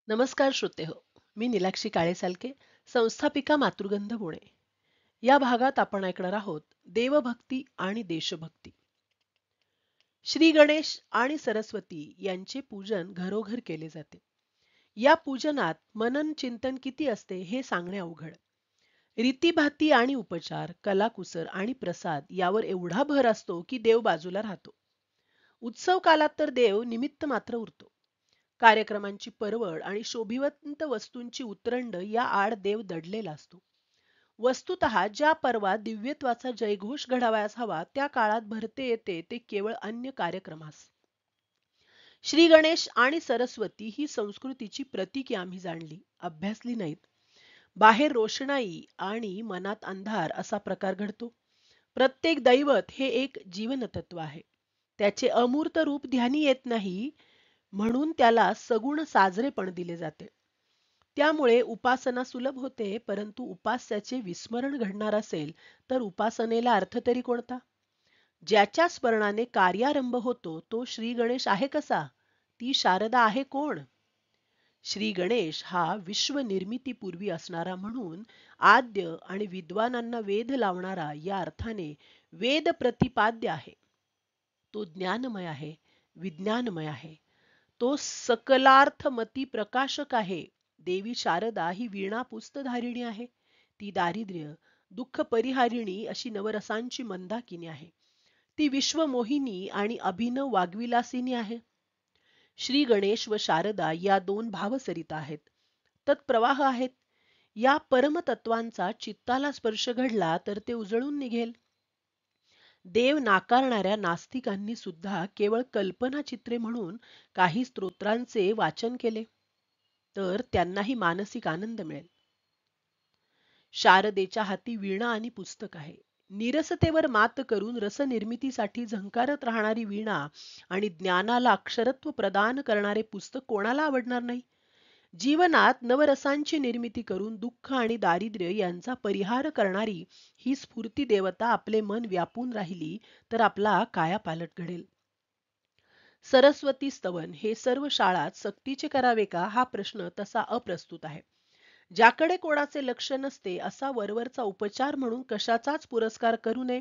नमस्कार श्रोते हो. मी निलाक्षी काळेसालके, संस्थापिका मातृगंध पुणे. या भागात आपण ऐकणार आहोत देवभक्ती आणि देशभक्ती. श्री गणेश आणि सरस्वती यांचे पूजन घरोघर केले जाते. या पूजनात मनन चिंतन किती असते हे सांगणे अवघड. रीतीभाती आणि उपचार, कलाकुसर आणि प्रसाद यावर एवढा भर असतो की देव बाजूला राहतो. उत्सव कालात तर देव निमित्त मात्र उरतो. कार्यक्रमांची परवड आणि शोभिवंत वस्तूंची उतरंड या आड देव दडलेला असतो. वस्तुतः ज्या पर्वात दिव्यत्वाचा जयघोष घडावयास हवा त्या काळात भरते येते ते केवळ अन्य कार्यक्रमास. श्री गणेश आणि सरस्वती ही संस्कृतीची प्रतीके आम्ही जाणली, अभ्यासली नाहीत. बाहेर रोषणाई आणि मनात अंधार असा प्रकार घडतो. प्रत्येक दैवत हे एक जीवनतत्व आहे. त्याचे अमूर्त रूप ध्यानी येत नाही, म्हणून त्याला सगुण साजरेपण दिले जाते. त्यामुळे उपासना सुलभ होते, परंतु उपास्याचे विस्मरण घडणार असेल तर उपासनेला अर्थ तरी कोणता? ज्याच्या स्मरणाने कार्यारंभ होतो तो श्री गणेश आहे कसा? ती शारदा आहे कोण? श्री गणेश हा विश्व निर्मितीपूर्वी असणारा म्हणून आद्य आणि विद्वानांना वेध लावणारा या अर्थाने वेद प्रतिपाद्य आहे. तो ज्ञानमय आहे, विज्ञानमय आहे. तो सकलार्थमती प्रकाशक आहे. देवी शारदा ही वीणा पुस्तधारिणी आहे. ती दारिद्र्य, दुःख परिहारिणी अशी नवरसांची मंदाकिनी आहे. ती विश्वमोहिनी आणि अभिनव वाग्विलासिनी आहे. श्री गणेश व शारदा या दोन भावसरिता आहेत. तत्प्रवाह आहेत. या परमतत्वांचा चित्ताला स्पर्श घडला तर ते उजळून निघेल. देव नाकारणाऱ्या नास्तिकांनी सुद्धा केवळ कल्पना चित्रे म्हणून काही स्तोत्रांचे वाचन केले तर त्यांनाही मानसिक आनंद मिळेल. शारदेच्या हाती वीणा आणि पुस्तक आहे. निरसतेवर मात करून रसनिर्मितीसाठी झंकारत राहणारी वीणा आणि ज्ञानाला अक्षरत्व प्रदान करणारे पुस्तक कोणाला आवडणार नाही? जीवनात नवरसांची निर्मिती करून दुःख आणि दारिद्र्य यांचा परिहार करणारी ही स्फूर्ती देवता आपले मन व्यापून राहिली तर आपला कायापालट घडेल. सरस्वती स्तवन हे सर्व शाळात सक्तीचे करावे का हा प्रश्न तसा अप्रस्तुत आहे. ज्याकडे कोणाचे लक्ष नसते असा वरवरचा उपचार म्हणून कशाचाच पुरस्कार करू नये.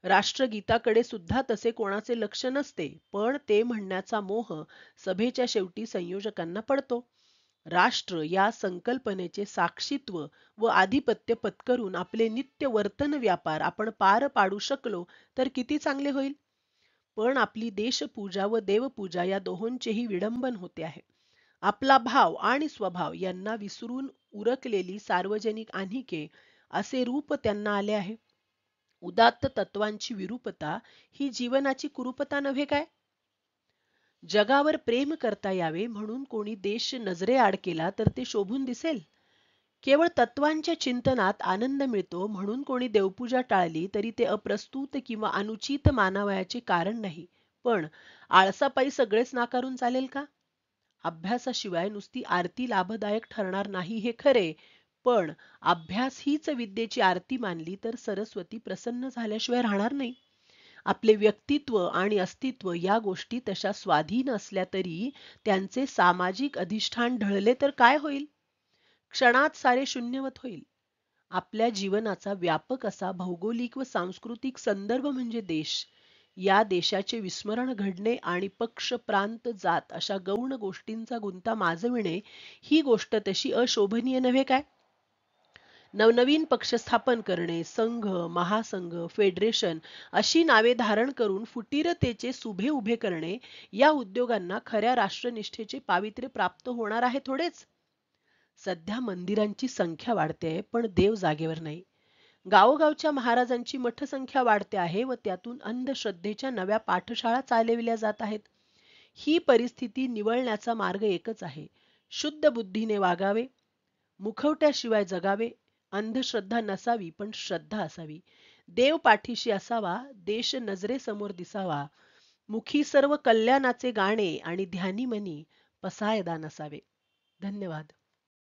राष्ट्रगीताकडे सुद्धा तसे कोणाचे लक्ष नसते, पण ते म्हणण्याचा मोह सभेच्या शेवटी संयोजकांना पडतो. राष्ट्र या संकल्पनेचे साक्षीत्व व आधिपत्य पत्करून आपले नित्य वर्तन व्यापार आपण पार पाडू शकलो तर किती चांगले होईल. पण आपली देशपूजा व देवपूजा या दोहोंचेही विडंबन होते आहे. आपला भाव आणि स्वभाव यांना विसरून उरकलेली सार्वजनिक आन्हिके असे रूप त्यांना आले आहे. उदात्त तत्वांची विरूपता ही जीवनाची कुरूपता नव्हे काय? जगावर प्रेम करता यावे म्हणून कोणी देश नजरेआड केला तर ते शोभून दिसेल. केवळ तत्वांच्या चिंतनात आनंद मिळतो म्हणून कोणी देवपूजा टाळली तरी ते अप्रस्तुत किंवा अनुचित मानावयाचे कारण नाही. पण आळसापायी सगळेच नाकारून चालेल का? अभ्यासाशिवाय नुसती आरती लाभदायक ठरणार नाही हे खरे, पण अभ्यास हीच विद्येची आरती मानली तर सरस्वती प्रसन्न झाल्याशिवाय राहणार नाही. आपले व्यक्तित्व आणि अस्तित्व या गोष्टी तशा स्वाधीन असल्या तरी त्यांचे सामाजिक अधिष्ठान ढळले तर काय होईल? क्षणात सारे शून्यवत होईल. आपल्या जीवनाचा व्यापक असा भौगोलिक व सांस्कृतिक संदर्भ म्हणजे देश. या देशाचे विस्मरण घडणे आणि पक्ष प्रांत जात अशा गौण गोष्टींचा गुंता माजविणे ही गोष्ट तशी अशोभनीय नव्हे काय? नवनवीन पक्ष स्थापन करणे, संघ, महासंघ, फेडरेशन अशी नावे धारण करून फुटीरतेचे सुभे उभे करणे या उद्योगांना खऱ्या राष्ट्रनिष्ठेचे पावित्र्य प्राप्त होणार आहे थोडेच? सध्या मंदिरांची संख्या वाढते पण देव जागेवर नाही. गावोगावच्या महाराजांची मठसंख्या वाढते आहे व त्यातून अंधश्रद्धेच्या नव्या पाठशाळा चालविल्या जात आहेत. ही परिस्थिती निवळण्याचा मार्ग एकच आहे. शुद्ध बुद्धीने वागावे, मुखवट्याशिवाय जगावे. अंधश्रद्धा नसावी पण श्रद्धा असावी. देव पाठीशी असावा, देश नजरेसमोर दिसावा. मुखी सर्व कल्याणाचे गाणे आणि ध्यानी मनी पसायदान असावे. धन्यवाद.